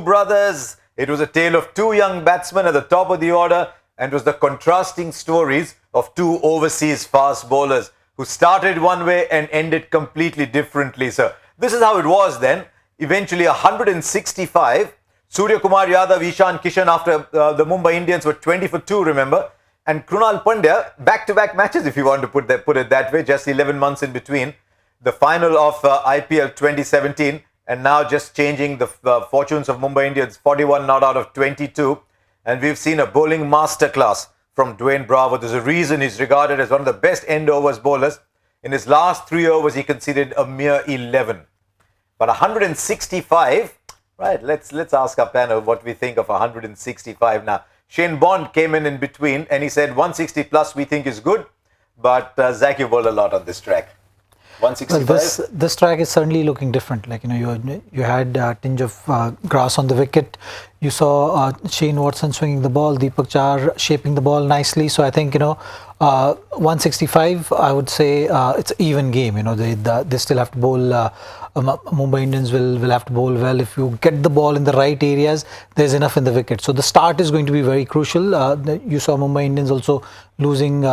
Brothers. It was a tale of two young batsmen at the top of the order, and it was the contrasting stories of two overseas fast bowlers who started one way and ended completely differently. So this is how it was then. Eventually 165. Surya Kumar Yadav, Ishan Kishan after the Mumbai Indians were 20 for 2, remember? And Krunal Pandya, back-to-back matches if you want to put it that way, just 11 months in between. The final of IPL 2017. And now just changing the fortunes of Mumbai Indians, 41 not out of 22. And we've seen a bowling masterclass from Dwayne Bravo. There's a reason he's regarded as one of the best end overs bowlers. In his last 3 overs, he conceded a mere 11. But 165, right, let's ask our panel what we think of 165 now. Shane Bond came in between and he said 160 plus we think is good. But Zach, you bowled a lot on this track. 165. Well, this track is certainly looking different. Like, you had a tinge of grass on the wicket. You saw Shane Watson swinging the ball, Deepak Char shaping the ball nicely. So I think 165. I would say it's an even game. They still have to bowl. Mumbai Indians will have to bowl well. If you get the ball in the right areas, there's enough in the wicket. So the start is going to be very crucial. You saw Mumbai Indians also losing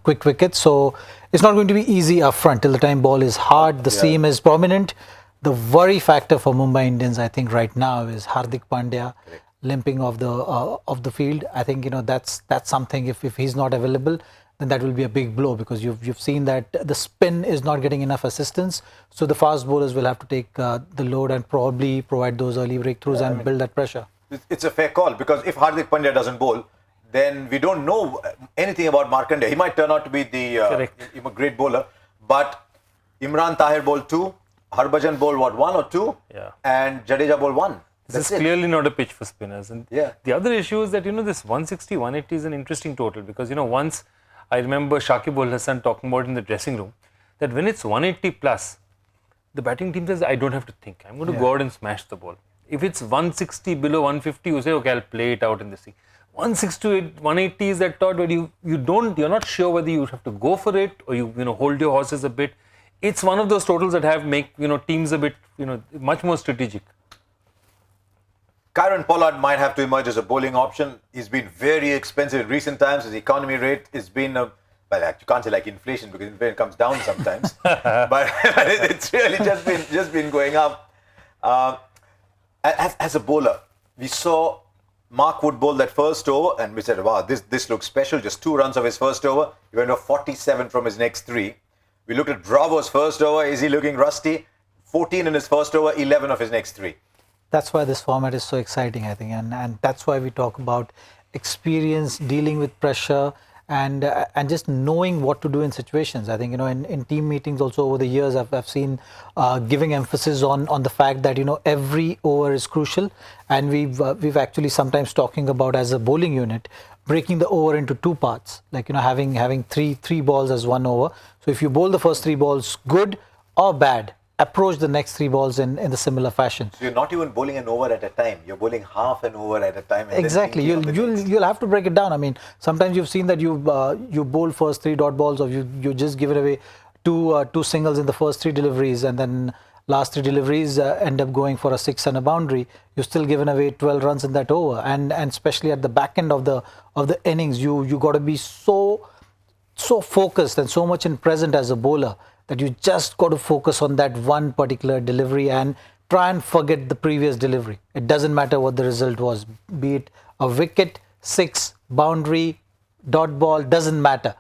quick wickets. So it's not going to be easy up front till the time ball is hard, the seam is prominent. The worry factor for Mumbai Indians, I think, right now is Hardik Pandya limping off the field. I think that's something. If he's not available, then that will be a big blow, because you've seen that the spin is not getting enough assistance. So the fast bowlers will have to take the load and probably provide those early breakthroughs and build that pressure. It's a fair call, because if Hardik Pandya doesn't bowl, then we don't know anything about Markandeya. He might turn out to be the great bowler, but Imran Tahir bowled 2, Harbhajan bowled 1 or 2, and Jadeja bowled 1. This is clearly not a pitch for spinners. And the other issue is that this 160, 180 is an interesting total, because once I remember Shakib Ul Hasan talking about in the dressing room that when it's 180 plus, the batting team says, I don't have to think. I'm going to go out and smash the ball. If it's 160 below 150, you say, okay, I'll play it out in the sea. 160 to 180 is that thought where you're not sure whether you have to go for it or you hold your horses a bit. It's one of those totals that make teams a bit much more strategic. Kieron Pollard might have to emerge as a bowling option. He's been very expensive in recent times. His economy rate has been, well, you can't say like inflation, because inflation comes down sometimes. but it's really just been going up. As a bowler, we saw Mark Wood bowl that first over, and we said, wow, this looks special. Just 2 runs of his first over. He went off 47 from his next 3. We looked at Bravo's first over. Is he looking rusty? 14 in his first over, 11 of his next 3. That's why this format is so exciting, I think, and that's why we talk about experience, dealing with pressure, and just knowing what to do in situations. I think in team meetings also over the years, I've seen giving emphasis on the fact that every over is crucial, and we've actually sometimes talking about, as a bowling unit, breaking the over into 2 parts, like having three balls as 1 over. So if you bowl the first 3 balls good or bad, approach the next 3 balls in the similar fashion. So you're not even bowling an over at a time. You're bowling half an over at a time. And exactly. You'll have to break it down. I mean, sometimes you've seen that you bowl first 3 dot balls, or you just given away two singles in the first 3 deliveries, and then last 3 deliveries end up going for a 6 and a boundary. You've still given away 12 runs in that over, and especially at the back end of the innings, you got to be so focused and so much in present as a bowler, that you just got to focus on that one particular delivery and try and forget the previous delivery. It doesn't matter what the result was, be it a wicket, 6, boundary, dot ball, doesn't matter.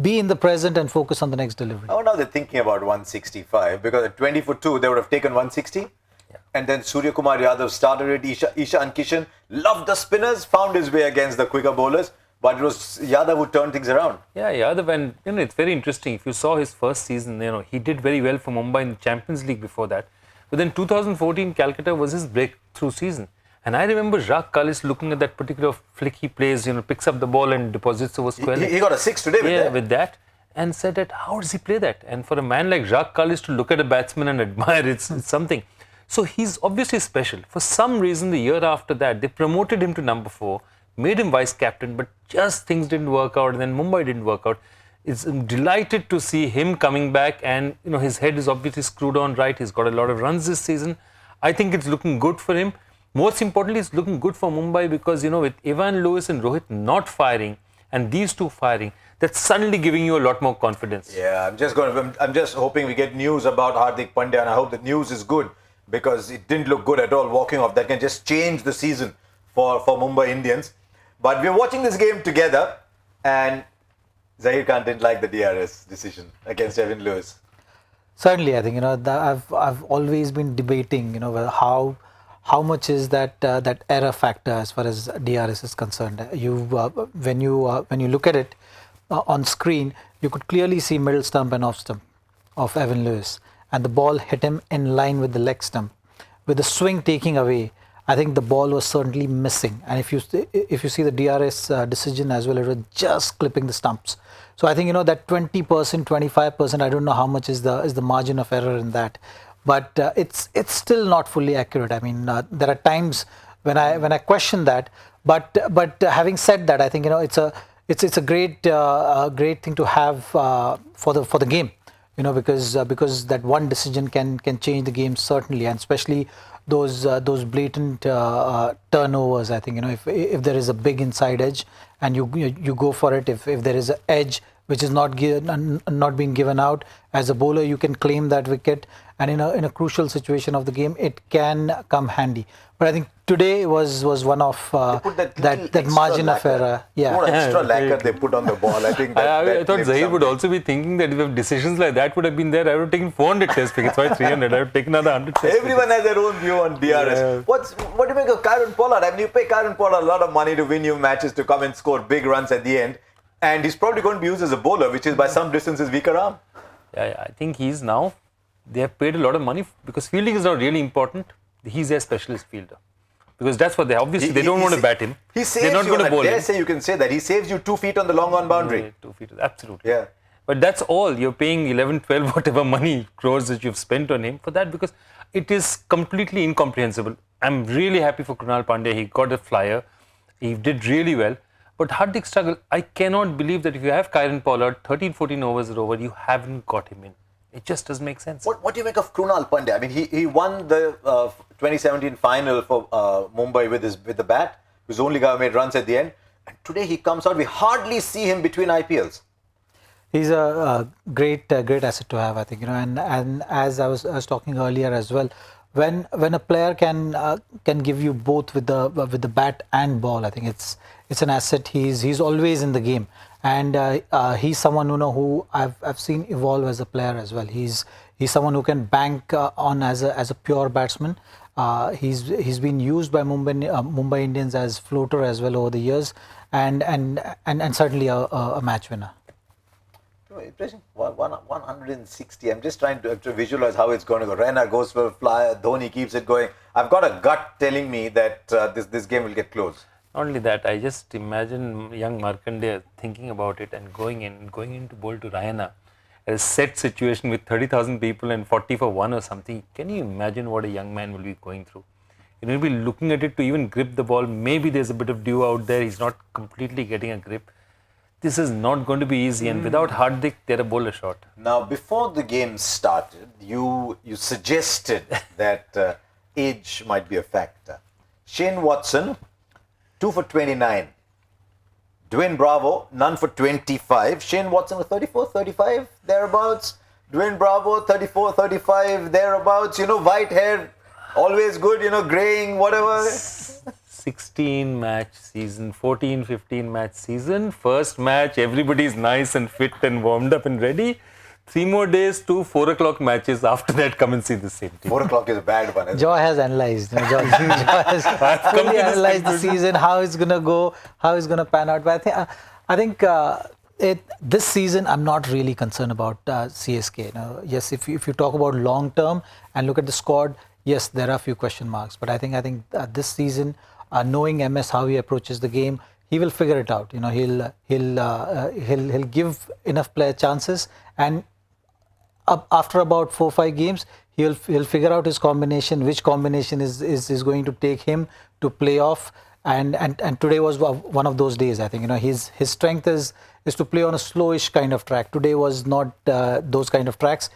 Be in the present and focus on the next delivery. Oh, now they're thinking about 165, because at 20 for 2, they would have taken 160. And then Surya Kumar Yadav started it. Ishan Kishan loved the spinners, found his way against the quicker bowlers. But it was Yadav who turned things around. Yeah, Yadav, and it's very interesting. If you saw his first season, he did very well for Mumbai in the Champions League before that. But then 2014, Calcutta was his breakthrough season. And I remember Jacques Kallis looking at that particular flick he plays, picks up the ball and deposits over square leg. He got a 6 today with that. And said that, how does he play that? And for a man like Jacques Kallis to look at a batsman and admire, it's something. So he's obviously special. For some reason, the year after that, they promoted him to number 4. Made him vice captain, but just things didn't work out, and then Mumbai didn't work out. I'm delighted to see him coming back, and his head is obviously screwed on right. He's got a lot of runs this season. I think it's looking good for him. Most importantly, it's looking good for Mumbai because, with Evan Lewis and Rohit not firing and these two firing, that's suddenly giving you a lot more confidence. Yeah, I'm just hoping we get news about Hardik Pandya, and I hope the news is good because it didn't look good at all walking off. That can just change the season for Mumbai Indians. But we're watching this game together, and Zaheer Khan didn't like the DRS decision against Evan Lewis. Certainly, I think I've always been debating how much is that error factor as far as DRS is concerned. When you look at it on screen, you could clearly see middle stump and off stump of Evan Lewis, and the ball hit him in line with the leg stump. With the swing taking away, I think the ball was certainly missing. And if you see the DRS decision as well, it was just clipping the stumps. So I think that 20%, 25%. I don't know how much is the margin of error in that, but it's still not fully accurate. I mean, there are times when I question that. But having said that, I think it's a great thing to have for the game. Because that one decision can change the game certainly, and especially those blatant turnovers. I think if there is a big inside edge and you go for it, if there is an edge which is not being given out as a bowler, you can claim that wicket, and in a crucial situation of the game, it can come handy. But I think today was one of that margin of error. Yeah, more extra lacquer they put on the ball. I think I thought Zaheer would also be thinking that if decisions like that would have been there, I would have taken 400 test wickets. Why 300? I would have taken another 100 test Everyone has their own view on DRS. Yeah. What do you make of Kieron Pollard? I mean, you pay Kieron Pollard a lot of money to win you matches, to come and score big runs at the end, and he's probably going to be used as a bowler, which is by some distance his weaker arm. Yeah, I think he's now, they have paid a lot of money because fielding is not really important. He's their specialist fielder. Because that's what they obviously they don't want to bat him. He saves They're not you. going to bowl him. Say you can say that he saves you 2 feet on the long on boundary. Yeah, 2 feet, absolutely. Yeah. But that's all. You're paying 11, 12, whatever money crores that you've spent on him for that, because it is completely incomprehensible. I'm really happy for Krunal Pandya. He got a flyer. He did really well. But Hardik struggle. I cannot believe that if you have Kieron Pollard, 13, 14 overs are over, you haven't got him in. It just doesn't make sense. What do you make of Krunal Pandya? I mean, he won the 2017 final for Mumbai with the bat. He was the only guy who made runs at the end. And today he comes out. We hardly see him between IPLs. He's a great asset to have, I think. And as I was talking earlier as well, when a player can give you both with the bat and ball, I think it's an asset. He's always in the game, and he's someone who I've seen evolve as a player as well. He's someone who can bank on as a pure batsman. He's been used by Mumbai Indians as floater as well over the years, and certainly a match winner. Impressive. 160. I'm just trying to visualize how it's going to go. Raina goes for a flyer. Dhoni keeps it going. I've got a gut telling me that this game will get close. Not only that, I just imagine young Markandeya thinking about it and going in to bowl to Raina. A set situation with 30,000 people and 40 for 1 or something. Can you imagine what a young man will be going through? He'll be looking at it to even grip the ball. Maybe there's a bit of dew out there. He's not completely getting a grip. This is not going to be easy, and without Hardik, they're a bowler shot. Now, before the game started, you suggested that age might be a factor. Shane Watson, 2 for 29. Dwayne Bravo, none for 25. Shane Watson, 34, 35, thereabouts. Dwayne Bravo, 34, 35, thereabouts. White hair, always good, graying, whatever. 16 match season, 14, 15 match season. First match, everybody's nice and fit and warmed up and ready. 3 more days to 4 o'clock matches. After that, come and see the same team. 4 o'clock is a bad one. Joy has analyzed. Joy has fully analyzed the season, how it's going to go, how it's going to pan out. But I think this season, I'm not really concerned about CSK. Yes, if you talk about long term and look at the squad, yes, there are a few question marks. But I think this season, knowing MS how he approaches the game, he will figure it out. He'll give enough player chances, and after about 4-5 games, he'll figure out his combination, which combination is going to take him to play off. And today was one of those days. I think his strength is to play on a slowish kind of track. Today was not those kind of tracks.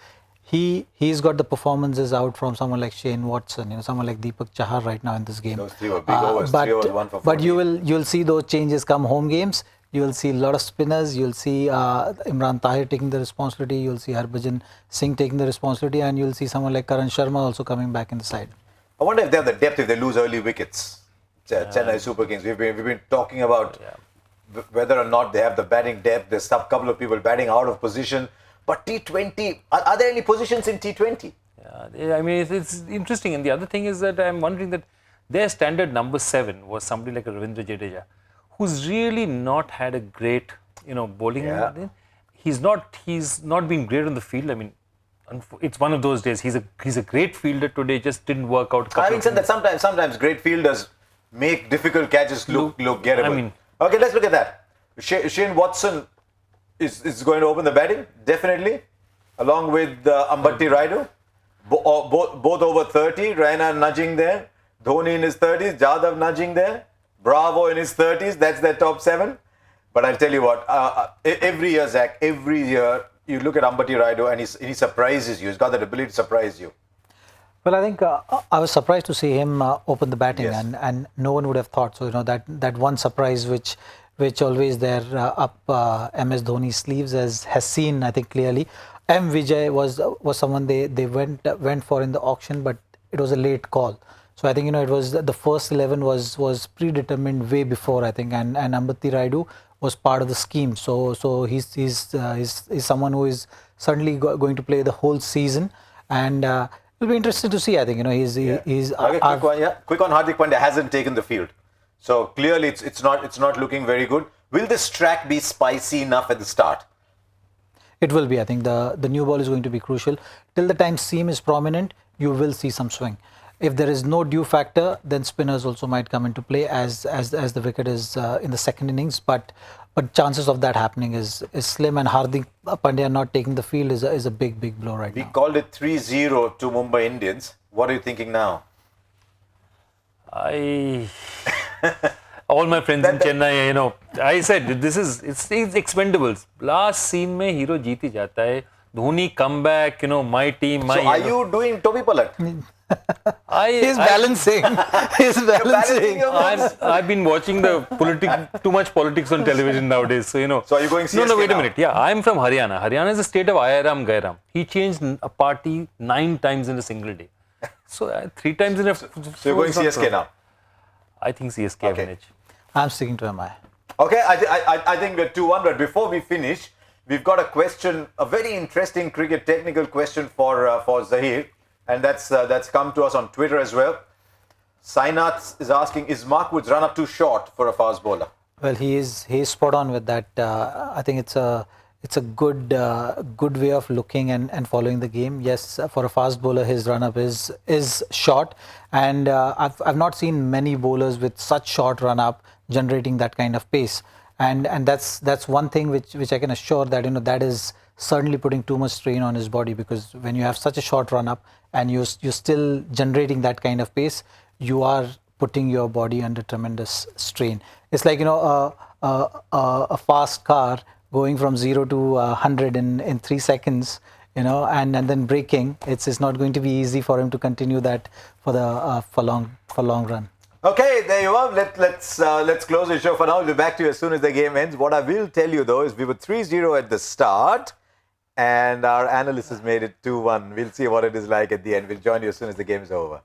he's got the performances out from someone like Shane Watson, someone like Deepak Chahar right now in this game. Those three were big overs. But, 3 overs, 1 for 40. but you'll see those changes come home games. You'll see a lot of spinners. You'll see Imran Tahir taking the responsibility. You'll see Harbhajan Singh taking the responsibility, and you'll see someone like Karan Sharma also coming back in the side. I wonder if they have the depth if they lose early wickets. Chennai Super Kings. We've been talking about whether or not they have the batting depth. There's a couple of people batting out of position. But T20, are there any positions in T20? Yeah, I mean, it's interesting. And the other thing is that I'm wondering that their standard number 7 was somebody like Ravindra Jadeja, who's really not had a great, bowling. Yeah. He's not been great on the field. I mean, it's one of those days. He's a great fielder today. Just didn't work out. Having said that, sometimes great fielders make difficult catches look gettable. I mean, okay, let's look at that. Shane Watson is going to open the batting, definitely, along with Ambati Rayudu. Both over 30. Raina nudging there. Dhoni in his 30s. Jadhav nudging there. Bravo in his 30s. That's their top 7. But I'll tell you what, every year, Zach, every year, you look at Ambati Rayudu and he surprises you. He's got that ability to surprise you. Well, I think I was surprised to see him open the batting, Yes. and no one would have thought. So, that one surprise which always there up MS Dhoni's sleeves has seen, I think, clearly. M. Vijay was someone they went for in the auction, but it was a late call. So I think, it was the first 11 was predetermined way before, I think, and Ambati Rayudu was part of the scheme. So he's someone who is certainly going to play the whole season, and it'll be interesting to see. I think he's Okay, quick one. Hardik Pandya hasn't taken the field, so clearly it's not looking very good. Will this track be spicy enough at the start? It will be. I think the new ball is going to be crucial. Till the time seam is prominent, you will see some swing. If there is no dew factor, then spinners also might come into play as the wicket is in the second innings. But chances of that happening is slim, and Hardik Pandya not taking the field is a big blow right now. We called it 3-0 to Mumbai Indians. What are you thinking now? All my friends in Chennai, I said it's expendables. Last scene mein hero jeet hi jata hai. Dhoni come back, my team, my. So are you doing Toby Palat? He's balancing. He's balancing. I've been watching too much politics on television nowadays. So So are you going CSK No, wait a now? minute. Yeah, I'm from Haryana. Haryana is a state of Ayaram Gairam. He changed a party 9 times in a single day. So 3 times in a. So you're going CSK now? I think CSK have an edge. I'm sticking to MI. Okay, I think we're 2-1. But before we finish, we've got a question, a very interesting cricket technical question for Zaheer. And that's come to us on Twitter as well. Sainath is asking, is Mark Wood's run up too short for a fast bowler? Well, he is spot on with that. I think it's a good way of looking and following the game. Yes, for a fast bowler, his run up is short, and I've not seen many bowlers with such short run up generating that kind of pace. And that's one thing which I can assure that that is certainly putting too much strain on his body, because when you have such a short run up and you're still generating that kind of pace, you are putting your body under tremendous strain. It's like a fast car going from 0 to 100 in 3 seconds, and then braking. It's not going to be easy for him to continue that for long run. Okay, there you are. Let's close the show for now. We'll be back to you as soon as the game ends. What I will tell you though is we were 3-0 at the start, and our analyst has made it 2-1. We'll see what it is like at the end. We'll join you as soon as the game is over.